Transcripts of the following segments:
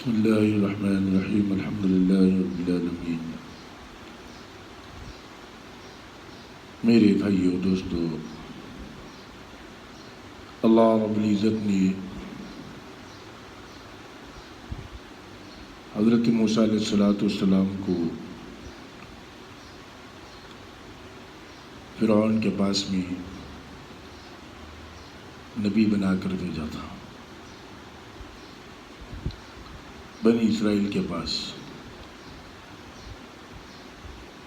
بسم اللہ الرحمن الرحیم الحمد للہ رب العالمین۔ میرے بھائیو دوستو، اللہ رب العزت نے حضرت موسیٰ علیہ السلام کو فرعون کے پاس میں نبی بنا کر بھیجا تھا، بنی اسرائیل کے پاس۔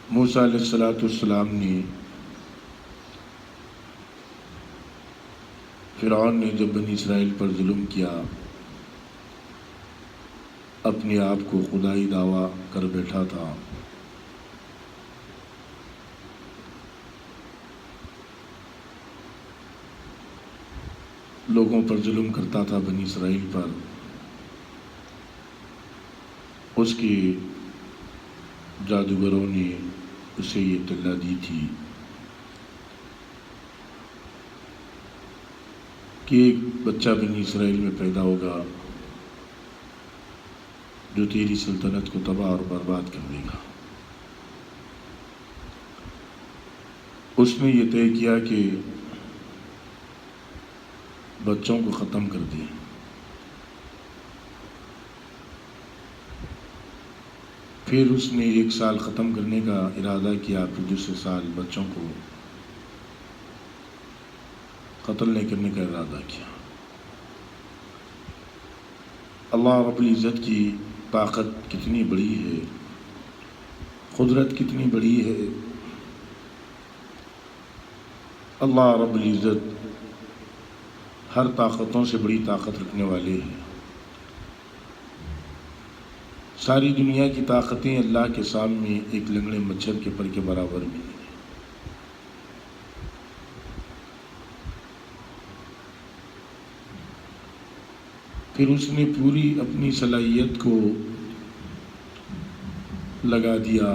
موسیٰ علیہ السلام نے فرعون نے جب بنی اسرائیل پر ظلم کیا، اپنے آپ کو خدائی دعویٰ کر بیٹھا تھا، لوگوں پر ظلم کرتا تھا، بنی اسرائیل پر۔ اس کے جادوگروں نے اسے یہ اطلاع دی تھی کہ ایک بچہ بنی اسرائیل میں پیدا ہوگا جو تیری سلطنت کو تباہ اور برباد کر دے گا۔ اس نے یہ طے کیا کہ بچوں کو ختم کر دے۔ پھر اس نے 1 سال ختم کرنے کا ارادہ کیا، پھر دوسرے سال بچوں کو قتل نہیں کرنے کا ارادہ کیا۔ اللہ رب العزت کی طاقت کتنی بڑی ہے، قدرت کتنی بڑی ہے۔ اللہ رب العزت ہر طاقتوں سے بڑی طاقت رکھنے والے ہیں۔ ساری دنیا کی طاقتیں اللہ کے سامنے ایک لنگڑے مچھر کے پر کے برابر بھی ہیں۔ پھر اس نے پوری اپنی صلاحیت کو لگا دیا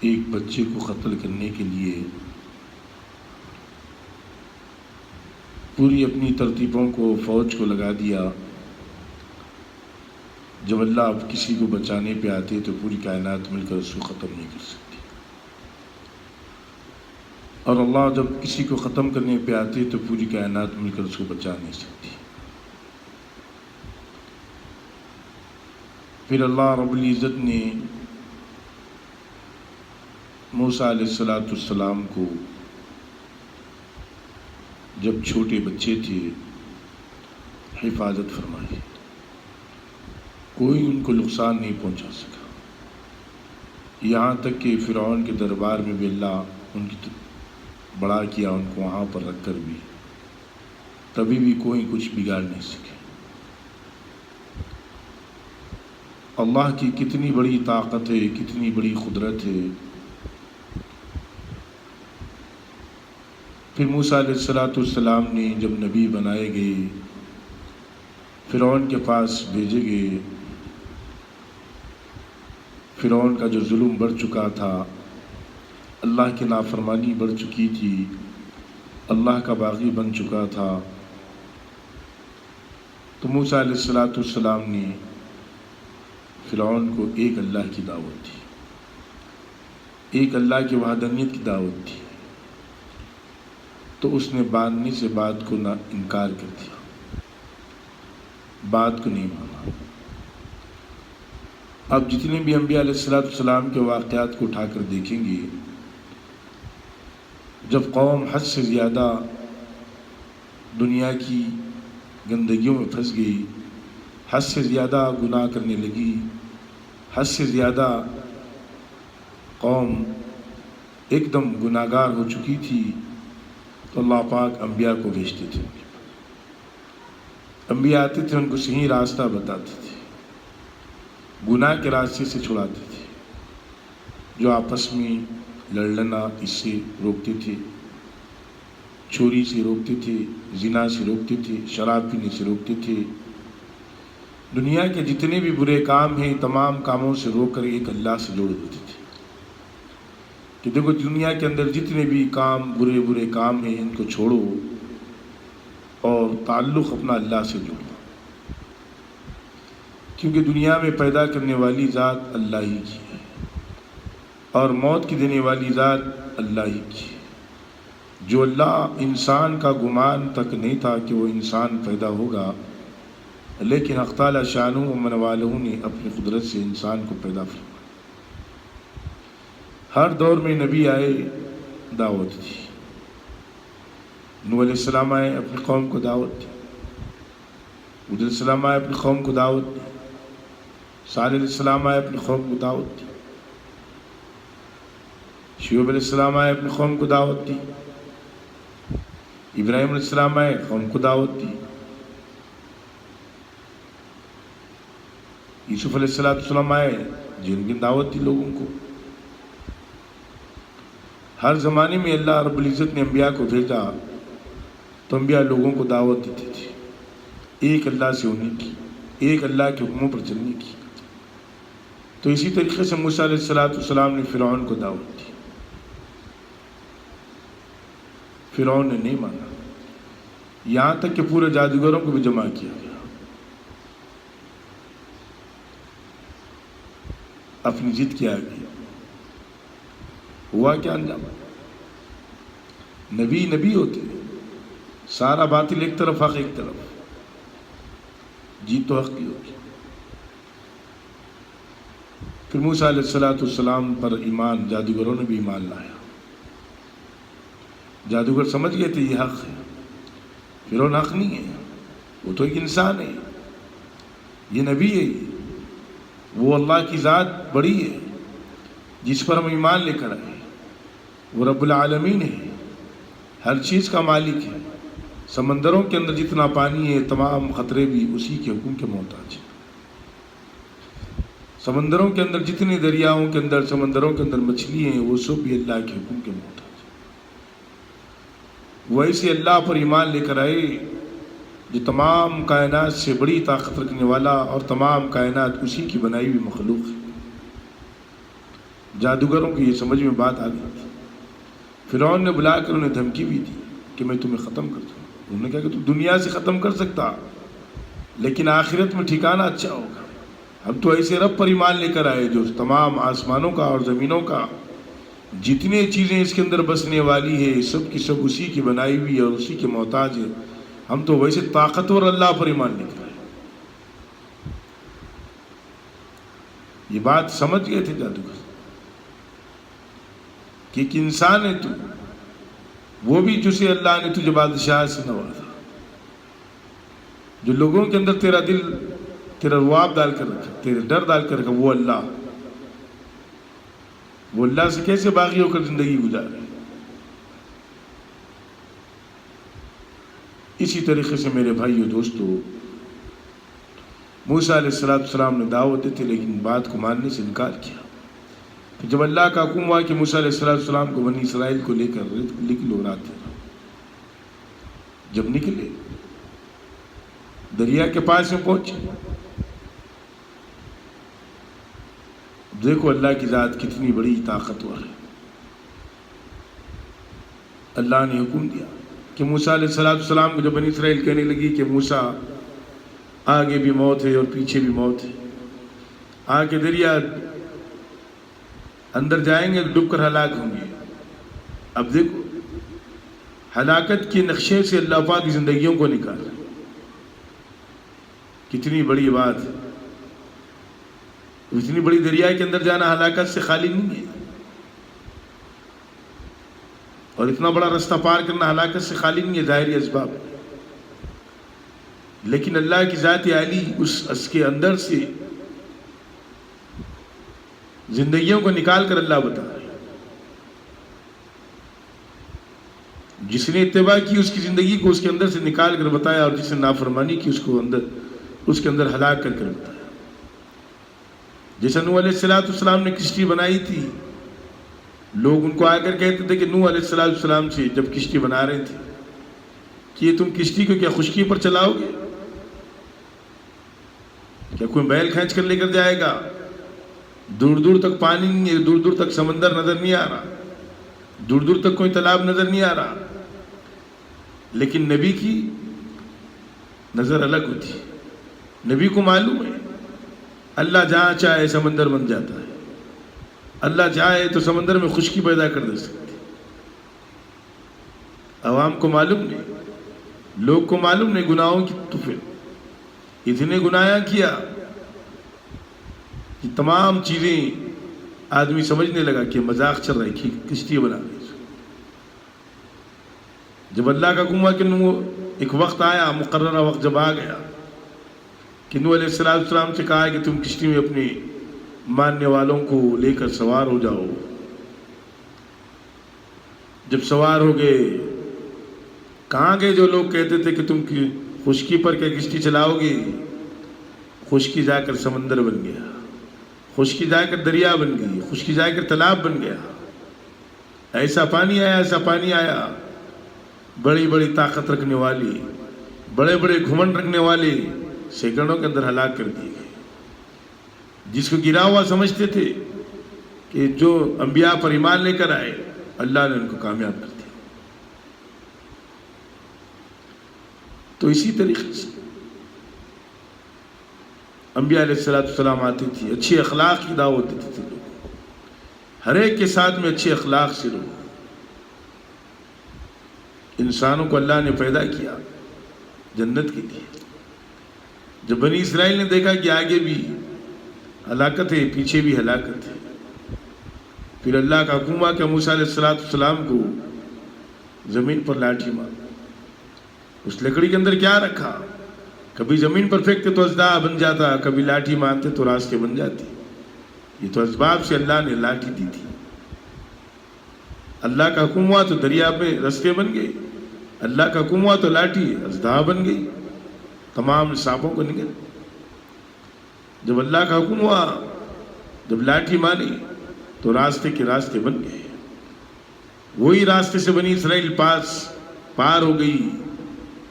ایک بچے کو قتل کرنے کے لیے، پوری اپنی ترتیبوں کو، فوج کو لگا دیا۔ جب اللہ اب کسی کو بچانے پہ آتے تو پوری کائنات مل کر اس کو ختم نہیں کر سکتی، اور اللہ جب کسی کو ختم کرنے پہ آتے تو پوری کائنات مل کر اس کو بچا نہیں سکتی۔ پھر اللہ رب العزت نے موسیٰ علیہ السلام کو جب چھوٹے بچے تھے حفاظت فرمائی، کوئی ان کو نقصان نہیں پہنچا سکا، یہاں تک کہ فرعون کے دربار میں بھی اللہ ان کی بڑا کیا، ان کو وہاں پر رکھ کر بھی تبھی بھی کوئی کچھ بگاڑ نہیں سکے۔ اللہ کی کتنی بڑی طاقت ہے، کتنی بڑی قدرت ہے۔ پھر موسیٰ علیہ السلام نے جب نبی بنائے گئے، فرعون کے پاس بھیجے گئے، فرعون کا جو ظلم بڑھ چکا تھا، اللہ کی نافرمانی بڑھ چکی تھی، اللہ کا باغی بن چکا تھا، تو موسیٰ علیہ السلام نے فرعون کو ایک اللہ کی دعوت دی، ایک اللہ کی وحدانیت کی دعوت دی، تو اس نے ماننے سے بات کو نہ انکار کر دیا، بات کو نہیں مانا۔ اب جتنے بھی انبیاء علیہ السلام کے واقعات کو اٹھا کر دیکھیں گے، جب قوم حد سے زیادہ دنیا کی گندگیوں میں پھنس گئی، حد سے زیادہ گناہ کرنے لگی، حد سے زیادہ قوم ایک دم گناہگار ہو چکی تھی، تو اللہ پاک انبیاء کو بھیجتے تھے۔ انبیاء آتے تھے، ان کو صحیح راستہ بتاتے تھے، گناہ کے راستے سے چھڑاتے تھے، جو آپس میں لڑنا اس سے روکتے تھے، چوری سے روکتے تھے، زنا سے روکتے تھے، شراب پینے سے روکتے تھے، دنیا کے جتنے بھی برے کام ہیں تمام کاموں سے روک کر ایک اللہ سے جوڑ دیتے تھے کہ دیکھو دنیا کے اندر جتنے بھی کام برے کام ہیں ان کو چھوڑو اور تعلق اپنا اللہ سے جوڑو۔ کیونکہ دنیا میں پیدا کرنے والی ذات اللہ ہی کی ہے اور موت کی دینے والی ذات اللہ ہی کی ہے۔ جو اللہ انسان کا گمان تک نہیں تھا کہ وہ انسان پیدا ہوگا، لیکن حق تعالی شانہ و من والہ نے اپنی قدرت سے انسان کو پیدا فرمایا۔ ہر دور میں نبی آئے، دعوت دی۔ نوح علیہ السلام آئے، اپنی قوم کو دعوت دی۔ ہود علیہ السلام آئے، اپنی قوم کو دعوت دی۔ صالح علیہ السلام آئے، اپنی قوم کو دعوت دی۔ شعیب علیہ السلام آئے، اپنی قوم کو دعوت دی۔ ابراہیم علیہ السلام آئے، قوم کو دعوت دی۔ یوسف علیہ السلام آئے، جن کی دعوت دی لوگوں کو۔ ہر زمانے میں اللہ رب العزت نے انبیاء کو بھیجا تو انبیاء لوگوں کو دعوت دیتے تھے ایک اللہ سے ہونے کی، ایک اللہ کے حکموں پر چلنے کی۔ تو اسی طریقے سے موسیٰ علیہ السلام نے فرعون کو دعوت دی، فرعون نے نہیں مانا، یہاں تک کہ پورے جادوگروں کو بھی جمع کیا گیا۔ اپنی ضد کیا گئی، ہوا کیا انجام؟ نبی نبی ہوتے ہیں، سارا باطل ایک طرف، حق ایک طرف، جیت تو حق کی ہوگی۔ پھر موسیٰ علیہ السلام پر ایمان، جادوگروں نے بھی ایمان لایا۔ جادوگر سمجھ گئے تھے یہ حق ہے، فرعون حق نہیں ہے، وہ تو ایک انسان ہے، یہ نبی ہے، وہ اللہ کی ذات بڑی ہے جس پر ہم ایمان لے کر آئے، وہ رب العالمین ہے، ہر چیز کا مالک ہے، سمندروں کے اندر جتنا پانی ہے تمام خطرے بھی اسی کے حکم کے محتاج ہیں، سمندروں کے اندر جتنے دریاؤں کے اندر، سمندروں کے اندر مچھلی ہیں وہ سب بھی اللہ کے حکم کے محتاج ہیں۔ وہ ایسے اللہ پر ایمان لے کر آئے جو تمام کائنات سے بڑی طاقت رکھنے والا اور تمام کائنات اسی کی بنائی ہوئی مخلوق ہے۔ جادوگروں کی یہ سمجھ میں بات آ گئی تھی، فرعون نے بلا کر انہیں دھمکی بھی دی کہ میں تمہیں ختم کر دوں۔ انہوں نے کہا کہ تم دنیا سے ختم کر سکتا لیکن آخرت میں ٹھکانہ اچھا ہوگا۔ ہم تو ایسے رب پر ایمان لے کر آئے جو تمام آسمانوں کا اور زمینوں کا جتنی چیزیں اس کے اندر بسنے والی ہے سب کی سب اسی کی بنائی ہوئی اور اسی کے محتاج ہے، ہم تو ویسے طاقتور اللہ پر ایمان لے کر آئے۔ یہ بات سمجھ گئے تھے جادوگر کہ ایک انسان ہے تو، وہ بھی جسے اللہ نے تجھے بادشاہ سے نوازا، جو لوگوں کے اندر تیرا دل، تیرا رعب ڈال کر رکھا، تیرے ڈر ڈال کر رکھا، وہ اللہ، وہ اللہ سے کیسے باغی ہو کر زندگی گزارے۔ اسی طریقے سے میرے بھائیو دوستو، موسیٰ علیہ السلام نے دعوت دی تھی لیکن بات کو ماننے سے انکار کیا۔ پھر جب اللہ کا حکم ہوا کہ موسیٰ علیہ السلام کو بنی اسرائیل کو لے کر نکلو رات، جب نکلے دریا کے پاس میں پہنچے، دیکھو اللہ کی ذات کتنی بڑی طاقتور ہے۔ اللہ نے حکم دیا کہ موسیٰ علیہ السلام کو جب بنی اسرائیل کہنے لگی کہ موسیٰ آگے بھی موت ہے اور پیچھے بھی موت ہے، آگے دریا اندر جائیں گے ڈوب کر ہلاک ہوں گے۔ اب دیکھو ہلاکت کے نقشے سے اللہ پاک کی زندگیوں کو نکال، کتنی بڑی بات ہے۔ اتنی بڑی دریا کے اندر جانا ہلاکت سے خالی نہیں ہے، اور اتنا بڑا رستہ پار کرنا ہلاکت سے خالی نہیں ہے، ظاہری اسباب، لیکن اللہ کی ذات عالی اس کے اندر سے زندگیوں کو نکال کر اللہ بتا رہا ہے۔ جس نے اتباع کی اس کی زندگی کو اس کے اندر سے نکال کر بتایا، اور جس نے نافرمانی کی اس کے اندر ہلاک کر بتایا۔ جیسا نوح علیہ السلام نے کشتی بنائی تھی، لوگ ان کو آ کر کہتے تھے کہ نوح علیہ السلام سے جب کشتی بنا رہے تھے کہ یہ تم کشتی کو کیا خشکی پر چلاؤ گے؟ کیا کوئی بیل کھینچ کر لے کر جائے گا؟ دور دور تک پانی نہیں ہے، دور دور تک سمندر نظر نہیں آ رہا، دور دور تک کوئی تالاب نظر نہیں آ رہا، لیکن نبی کی نظر الگ ہوتی ہے۔ نبی کو معلوم ہے اللہ جہاں چاہے سمندر بن جاتا ہے، اللہ چاہے تو سمندر میں خشکی پیدا کر دے سکتے۔ عوام کو معلوم نہیں، لوگ کو معلوم نہیں گناہوں کی طوفان، اتنے گناہ کیا کہ تمام چیزیں آدمی سمجھنے لگا کہ مذاق چل رہا ہے کہ کشتی بنا رہی۔ جب اللہ کا حکم ہوا کہ ایک وقت آیا، مقررہ وقت جب آ گیا کہ نوح علیہ السلام سے کہا کہ تم کشتی میں اپنے ماننے والوں کو لے کر سوار ہو جاؤ۔ جب سوار ہو گئے، کہاں گئے جو لوگ کہتے تھے کہ تم کی خشکی پر کیا کشتی چلاؤ گے؟ خشکی جا کر سمندر بن گیا، خشکی جا کر دریا بن گئی، خشکی جا کر تالاب بن گیا۔ ایسا پانی آیا، ایسا پانی آیا، بڑی بڑی طاقت رکھنے والی، بڑے بڑے گھمنڈ رکھنے والے سیکنڈوں کے اندر ہلاک کر دیے گئے۔ جس کو گرا ہوا سمجھتے تھے کہ جو انبیاء پر ایمان لے کر آئے، اللہ نے ان کو کامیاب کر دیا۔ تو اسی طریقے سے انبیاء علیہ السلام آتے تھے، اچھے اخلاق کی دعوت دیتے تھے لوگوں کو، ہر ایک کے ساتھ میں اچھے اخلاق سے رہو۔ انسانوں کو اللہ نے پیدا کیا جنت کے لیے۔ جب بنی اسرائیل نے دیکھا کہ آگے بھی ہلاکت ہے، پیچھے بھی ہلاکت ہے، پھر اللہ کا حکم ہوا کہ موسیٰ علیہ السلام کو زمین پر لاٹھی مار۔ اس لکڑی کے اندر کیا رکھا؟ کبھی زمین پر پھینکتے تو اژدہا بن جاتا، کبھی لاٹھی مارتے تو راستے بن جاتی۔ یہ تو اسباب سے اللہ نے لاٹھی دی تھی۔ اللہ کا حکم ہوا تو دریا میں رستے بن گئے، اللہ کا حکم ہوا تو لاٹھی اژدہا بن گئی، تمام سانپوں کو نکل۔ جب اللہ کا حکم ہوا، جب لاٹھی ماری تو راستے کے راستے بن گئے۔ وہی راستے سے بنی اسرائیل پار ہو گئی۔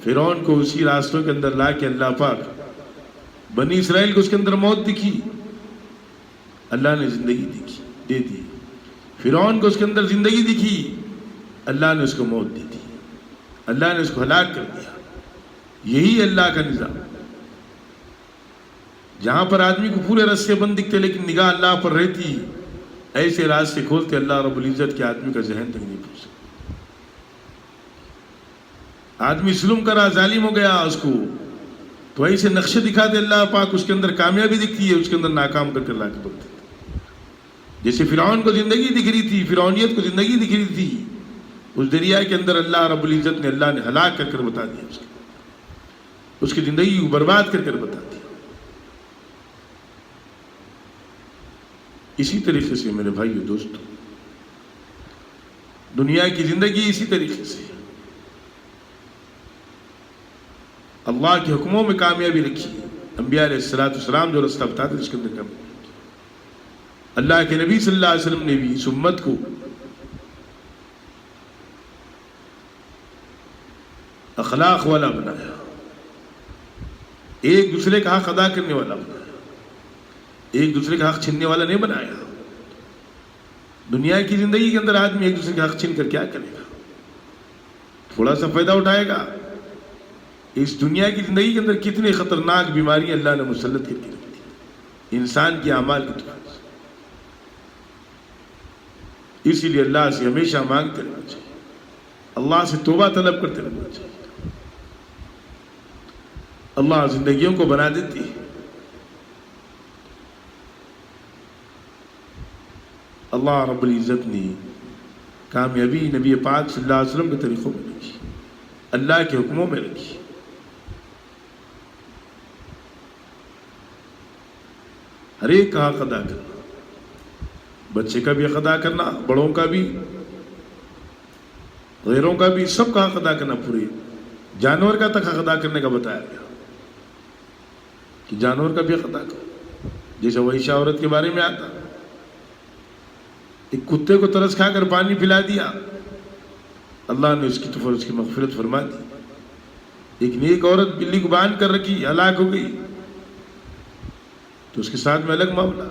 فرعون کو اسی راستوں کے اندر لا کے اللہ پاک بنی اسرائیل کو اس کے اندر موت دکھی، اللہ نے زندگی دے دی۔ فرعون کو اس کے اندر زندگی دکھی، اللہ نے اس کو موت دے دی، اللہ نے اس کو ہلاک کر دیا۔ یہی اللہ کا نظام، جہاں پر آدمی کو پورے راستے بند دکھتے لیکن نگاہ اللہ پر رہتی، ایسے راستے کھولتے اللہ رب العزت کے آدمی کا ذہن تک نہیں پہنچ سکتا۔ آدمی ظلم کرا، ظالم ہو گیا، اس کو تو ایسے نقشے دکھاتے اللہ پاک، اس کے اندر کامیابی دکھتی ہے، اس کے اندر ناکام کر کے اللہ کے بولتے۔ جیسے فرعون کو زندگی دکھ رہی تھی، فرعونیت کو زندگی دکھ رہی تھی، اس دریا کے اندر اللہ رب العزت نے اللہ نے ہلاک کر بتا دیا، اس کی زندگی کو برباد کر بتا دیا۔ اسی طریقے سے میرے بھائیو دوستو، دنیا کی زندگی اسی طریقے سے اللہ کے حکموں میں کامیابی رکھی۔ انبیاء علیہ السلام جو رستہ بتاتے تھے اس کے اندر کامیابی رکھی۔ اللہ کے نبی صلی اللہ علیہ وسلم نے بھی اس امت کو اخلاق والا بنایا، ایک دوسرے کا حق ادا کرنے والا بنایا، ایک دوسرے کا حق چھیننے والا نہیں بنایا۔ دنیا کی زندگی کے اندر آدمی ایک دوسرے کا حق چھین کر کیا کرے گا؟ تھوڑا سا فائدہ اٹھائے گا؟ اس دنیا کی زندگی کے اندر کتنی خطرناک بیماری اللہ نے مسلط کر کے رکھی تھی انسان کے اعمال کی طرف سے۔ اسی لیے اللہ سے ہمیشہ مانگتے رہنا چاہیے، اللہ سے توبہ طلب کرتے رہنا چاہیے۔ اللہ زندگیوں کو بنا دیتی ہے۔ اللہ رب العزت نے کامیابی نبی پاک صلی اللہ علیہ وسلم کے طریقوں میں رکھی، اللہ کے حکموں میں رکھی۔ ہر ایک کا حق ادا کرنا، بچے کا بھی حق ادا کرنا، بڑوں کا بھی، غیروں کا بھی، سب کا حق ادا کرنا، پورے جانور کا تک حق ادا کرنے کا بتایا گیا کہ جانور کا بھی حق ادا کرو۔ جیسے وحشہ عورت کے بارے میں آتا، ایک کتے کو ترس کھا کر پانی پلا دیا، اللہ نے اس کی مغفرت فرما دی۔ ایک نیک عورت بلی کو باندھ کر رکھی، ہلاک ہو گئی، تو اس کے ساتھ میں الگ معاملہ۔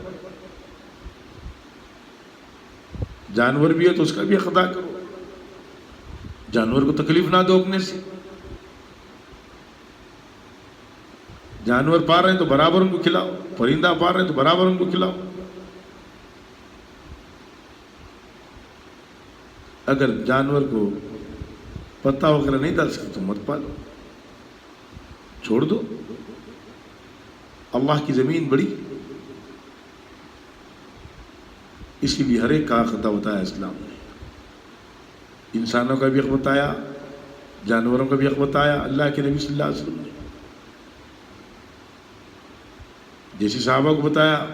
جانور بھی ہے تو اس کا بھی حق ادا کرو، جانور کو تکلیف نہ دو اپنے سے۔ جانور پا رہے ہیں تو برابر ان کو کھلاؤ، پرندہ پا رہے ہیں تو برابر ان کو کھلاؤ۔ اگر جانور کو پتا وغیرہ نہیں ڈال سکتے تو مت پالو، چھوڑ دو۔ اللہ کی زمین بڑی، اسی لیے ہر ایک کا حق بتایا اسلام نے۔ انسانوں کا بھی حق بتایا، جانوروں کا بھی حق بتایا اللہ کے نبی صلی اللہ علیہ وسلم نے۔ جیسے صحابہ کو بتایا،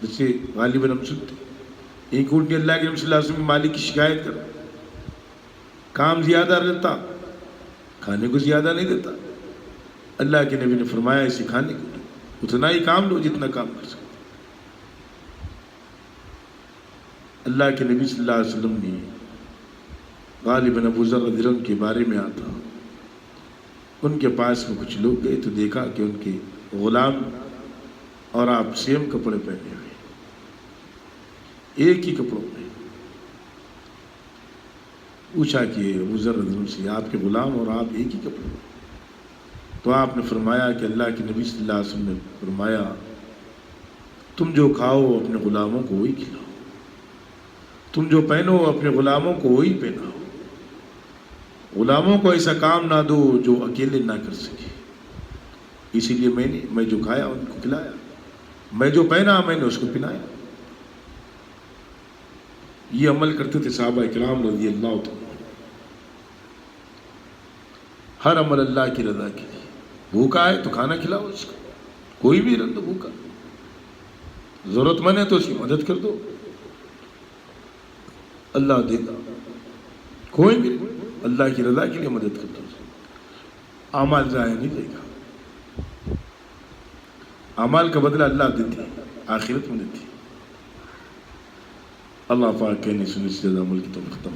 جیسے غالباً ہم سنتے ایک اونٹ نے اللہ کے نبی صلی اللہ علیہ وسلم مالک کی شکایت کر، کام زیادہ رہتا، کھانے کو زیادہ نہیں دیتا۔ اللہ کے نبی نے فرمایا اسے کھانے کو دو، اتنا ہی کام لو جتنا کام کر سکتے۔ اللہ کے نبی صلی اللہ علیہ وسلم نے غالباً ابو ذر رضی اللہ عنہ کے بارے میں آتا، ان کے پاس میں کچھ لوگ گئے تو دیکھا کہ ان کے غلام اور آپ سیم کپڑے پہنے ہوئے، ایک ہی کپڑوں میں۔ پوچھا کہ ابو ذر رضی اللہ عنہ سے آپ کے غلام اور آپ ایک ہی کپڑے میں؟ تو آپ نے فرمایا کہ اللہ کے نبی صلی اللہ علیہ وسلم نے فرمایا تم جو کھاؤ اپنے غلاموں کو وہی کھلاؤ، تم جو پہنو اپنے غلاموں کو وہی پہناؤ، غلاموں کو ایسا کام نہ دو جو اکیلے نہ کر سکے۔ اسی لیے میں جو کھایا ان کو کھلایا، میں جو پہنا میں نے اس کو پہنایا۔ یہ عمل کرتے تھے صحابہ کرام رضی اللہ تعالیٰ۔ ہر عمل اللہ کی رضا کے لیے۔ بھوکا ہے تو کھانا کھلاؤ اس کو، کوئی بھی رہو بھوکا، ضرورت مند ہے تو اس کی مدد کر دو، اللہ دے گا۔ کوئی بھی اللہ کی رضا کے لیے مدد کر دو، اعمال ضائع نہیں دے گا۔ اعمال کا بدلہ اللہ دیتے ہیں، آخرت میں دیتے ہیں۔ اللہ پاک کہنے سننے سے زیادہ عمل کی توفیق عطا